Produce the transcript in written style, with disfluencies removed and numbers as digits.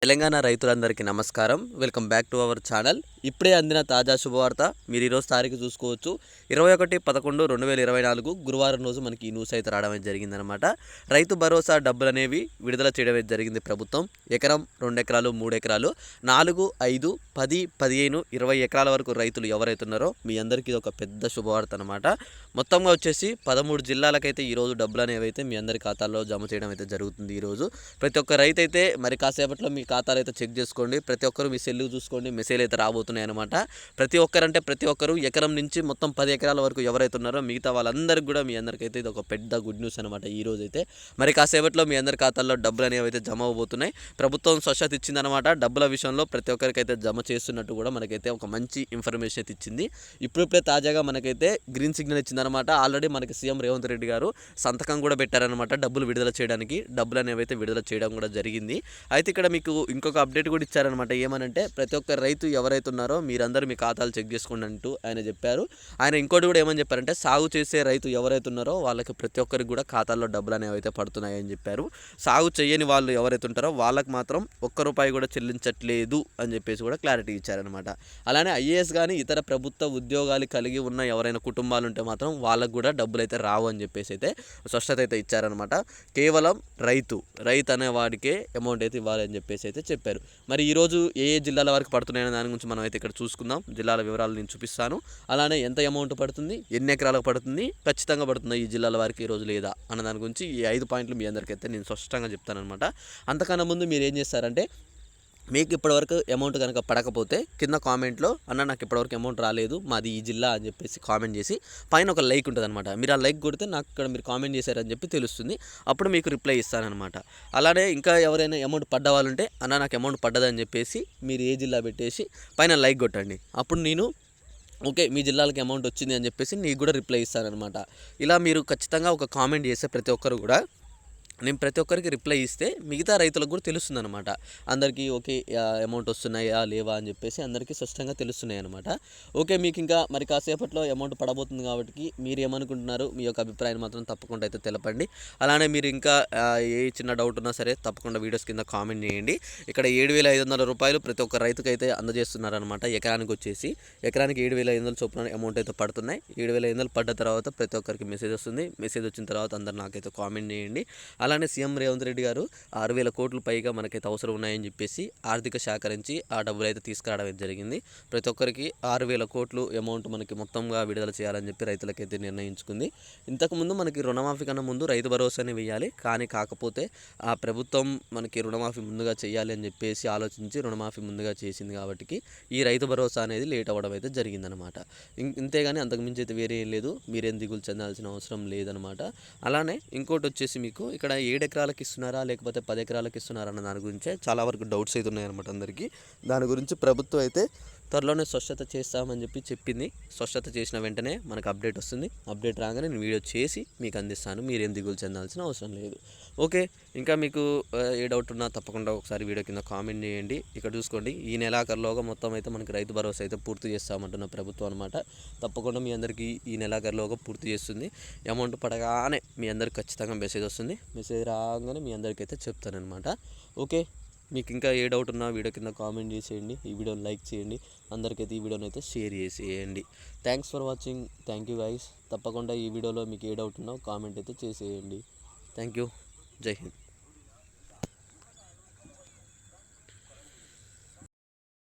తెలంగాణ రైతులందరికీ నమస్కారం. Welcome back to our channel. ఇప్పుడే అందిన తాజా శుభవార్త. మీరు ఈరోజు తారీఖు చూసుకోవచ్చు. 21/11/2024 గురువారం రోజు మనకి ఈ న్యూస్ అయితే రావడం జరిగిందనమాట. రైతు భరోసా డబ్బులు అనేవి విడుదల చేయడం జరిగింది ప్రభుత్వం. ఎకరం, 2 ఎకరాలు, 3 ఎకరాలు, 4, 5, 10, 15, 20 ఎకరాల వరకు రైతులు ఎవరైతే ఉన్నారో మీ అందరికీ ఇది ఒక పెద్ద శుభవార్త అనమాట. మొత్తంగా వచ్చేసి 13 జిల్లాలకైతే ఈరోజు డబ్బులు అనేవి అయితే మీ అందరి ఖాతాల్లో జమ చేయడం అయితే జరుగుతుంది. ఈరోజు ప్రతి ఒక్క రైతు అయితే మరి కాసేపట్లో మీ ఖాతాలు అయితే చెక్ చేసుకోండి. ప్రతి ఒక్కరు మీ సెల్లు చూసుకోండి. మెసేజ్ అయితే రాబోతున్నాయి అనమాట. ప్రతి ఒక్కరు ఎకరం నుంచి మొత్తం 10 ఎకరాల వరకు ఎవరైతే ఉన్నారో మిగతా వాళ్ళందరికీ కూడా మీ అందరికైతే ఇది ఒక పెద్ద గుడ్ న్యూస్ అనమాట. ఈ రోజు అయితే మరి కాసేపట్లో మీ అందరి ఖాతాల్లో డబ్బులు అనేవి అయితే జమ అవబోతున్నాయి. ప్రభుత్వం స్వచ్ఛత ఇచ్చిందనమాట. డబ్బుల విషయంలో ప్రతి ఒక్కరికైతే జమ చేస్తున్నట్టు కూడా మనకైతే ఒక మంచి ఇన్ఫర్మేషన్ అయితే ఇచ్చింది. ఇప్పుడే తాజాగా మనకైతే గ్రీన్ సిగ్నల్ ఇచ్చిందనమాట. ఆల్రెడీ మనకి సీఎం రేవంత్ రెడ్డి గారు సంతకం కూడా పెట్టారనమాట. డబ్బులు విడుదల చేయడానికి. డబ్బులు అనేవి అయితే విడుదల చేయడం కూడా జరిగింది. అయితే ఇక్కడ మీకు ఇంకొక అప్డేట్ కూడా ఇచ్చారనమాట. ఏమనంటే ప్రతి ఒక్క రైతు ఎవరైతే ఉన్నారో మీరందరూ మీ ఖాతాలు చెక్ చేసుకోండి అంటూ ఆయన చెప్పారు. ఆయన ఇంకోటి కూడా ఏమని చెప్పారంటే సాగు చేసే రైతు ఎవరైతే ఉన్నారో వాళ్ళకి ప్రతి ఒక్కరికి కూడా ఖాతాల్లో డబ్బులు అనేవి అయితే పడుతున్నాయని చెప్పారు. సాగు చేయని వాళ్ళు ఎవరైతే ఉంటారో వాళ్ళకి మాత్రం ₹1 కూడా చెల్లించట్లేదు అని చెప్పేసి కూడా క్లారిటీ ఇచ్చారనమాట. అలానే ఐఏఎస్ కానీ ఇతర ప్రభుత్వ ఉద్యోగాలు కలిగి ఉన్న ఎవరైనా కుటుంబాలు ఉంటే మాత్రం వాళ్ళకు కూడా డబ్బులు అయితే రావు అని చెప్పేసి అయితే స్పష్టత అయితే ఇచ్చారనమాట. కేవలం రైతు అనే వాడికే అమౌంట్ అయితే ఇవ్వాలి అని చెప్పేసి అయితే చెప్పారు. మరి ఈరోజు ఏ జిల్లాల వరకు పడుతున్నాయనే దాని గురించి మనం అయితే ఇక్కడ చూసుకుందాం. జిల్లాల వివరాలు నేను చూపిస్తాను. అలానే ఎంత అమౌంట్ పడుతుంది, ఎన్ని ఎకరాలకు పడుతుంది, ఖచ్చితంగా పడుతుంది ఈ జిల్లాల వారికి ఈరోజు లేదా అన్న దాని గురించి ఈ 5 పాయింట్లు మీ అందరికైతే నేను స్పష్టంగా చెప్తానమాట. అంతకన్నా ముందు మీరు ఏం చేస్తారంటే మీకు ఇప్పటివరకు అమౌంట్ కనుక పడకపోతే కింద కామెంట్లో అన్న నాకు ఇప్పటివరకు అమౌంట్ రాలేదు మాది ఈ జిల్లా అని చెప్పేసి కామెంట్ చేసి పైన ఒక లైక్ ఉంటుంది అనమాట. మీరు ఆ లైక్ కొడితే నాకు ఇక్కడ మీరు కామెంట్ చేశారని చెప్పి తెలుస్తుంది. అప్పుడు మీకు రిప్లై ఇస్తానమాట. అలానే ఇంకా ఎవరైనా అమౌంట్ పడ్డ వాళ్ళు ఉంటే అన్న నాకు అమౌంట్ పడ్డదని చెప్పేసి మీరు ఏ జిల్లా పెట్టేసి పైన లైక్ కొట్టండి. అప్పుడు నేను ఓకే మీ జిల్లాలకి అమౌంట్ వచ్చింది అని చెప్పేసి నీకు కూడా రిప్లై ఇస్తానమాట. ఇలా మీరు ఖచ్చితంగా ఒక కామెంట్ చేస్తే ప్రతి ఒక్కరు కూడా నేను ప్రతి ఒక్కరికి రిప్లై ఇస్తే మిగతా రైతులకు కూడా తెలుస్తుంది అనమాట. అందరికీ ఓకే అమౌంట్ వస్తున్నాయా లేవా అని చెప్పేసి అందరికీ స్పష్టంగా తెలుస్తున్నాయి అనమాట. ఓకే మీకు ఇంకా మరి కాసేపట్లో అమౌంట్ పడబోతుంది కాబట్టి మీరు ఏమనుకుంటున్నారు మీ యొక్క అభిప్రాయం మాత్రం తప్పకుండా అయితే తెలపండి. అలానే మీరు ఇంకా ఏ చిన్న డౌట్ ఉన్నా సరే తప్పకుండా వీడియోస్ కింద కామెంట్ చేయండి. ఇక్కడ ₹7,500 ప్రతి ఒక్క రైతుకి అయితే అందజేస్తున్నారనమాట. ఎకరానికి వచ్చేసి ఎకరానికి 7,500 చొప్పున అమౌంట్ అయితే పడుతున్నాయి. 7,500 పడ్డ తర్వాత ప్రతి ఒక్కరికి మెసేజ్ వస్తుంది. మెసేజ్ వచ్చిన తర్వాత అందరు నాకైతే కామెంట్ చేయండి. అలానే సీఎం రేవంత్ రెడ్డి గారు 6,000 కోట్లు పైగా మనకైతే అవసరం ఉన్నాయని చెప్పేసి ఆర్థిక శాఖ నుంచి ఆ డబ్బులు అయితే తీసుకురావడం జరిగింది. ప్రతి ఒక్కరికి 6,000 కోట్లు అమౌంట్ మనకి మొత్తంగా విడుదల చేయాలని చెప్పి రైతులకైతే నిర్ణయించుకుంది. ఇంతకుముందు మనకి రుణమాఫీ కన్నా ముందు రైతు భరోసాని వేయాలి. కాకపోతే ఆ ప్రభుత్వం మనకి రుణమాఫీ ముందుగా చేయాలి అని చెప్పేసి ఆలోచించి రుణమాఫీ ముందుగా చేసింది కాబట్టి ఈ రైతు భరోసా అనేది లేట్ అవ్వడం అయితే జరిగిందనమాట. ఇంతేగాని అంతకుమించి అయితే వేరే ఏం లేదు. మీరేం దిగులు చెందాల్సిన అవసరం లేదనమాట. అలానే ఇంకోటి వచ్చేసి మీకు ఇక్కడ 7 ఎకరాలకు ఇస్తున్నారా లేకపోతే 10 ఎకరాలకు ఇస్తున్నారా అన్న దాని గురించే చాలా వరకు డౌట్స్ అయితే ఉన్నాయన్నమాట అందరికీ. దాని గురించి ప్రభుత్వం అయితే త్వరలోనే స్పష్టత చేస్తామని చెప్పింది. స్పష్టత చేసిన వెంటనే మనకు అప్డేట్ వస్తుంది. అప్డేట్ రాగానే నేను వీడియో చేసి మీకు అందిస్తాను. మీరేం దిగులు చెందాల్సిన అవసరం లేదు. ఓకే ఇంకా మీకు ఏ డౌట్ ఉన్నా తప్పకుండా ఒకసారి వీడియో కింద కామెంట్ చేయండి. ఇక్కడ చూసుకోండి ఈ నెలాఖరులోగా మొత్తం అయితే మనకి రైతు భరోసా అయితే పూర్తి చేస్తామంటున్న ప్రభుత్వం అనమాట. తప్పకుండా మీ అందరికీ ఈ నెలాఖరులోగా పూర్తి చేస్తుంది. అమౌంట్ పడగానే మీ అందరికి ఖచ్చితంగా మెసేజ్ వస్తుంది. మెసేజ్ రాగానే మీ అందరికైతే చెప్తానమాట. ఓకే మీకు ఇంకా ఏ డౌట్ ఉన్నా వీడియో కింద కామెంట్ చేసేయండి. ఈ వీడియోని లైక్ చేయండి. అందరికైతే ఈ వీడియోని అయితే షేర్ చేసేయండి. Thanks for watching. Thank you guys. తప్పకుండా ఈ వీడియోలో మీకు ఏ డౌట్ ఉన్నా కామెంట్ అయితే చేసేయండి. Thank you. జై హింద్.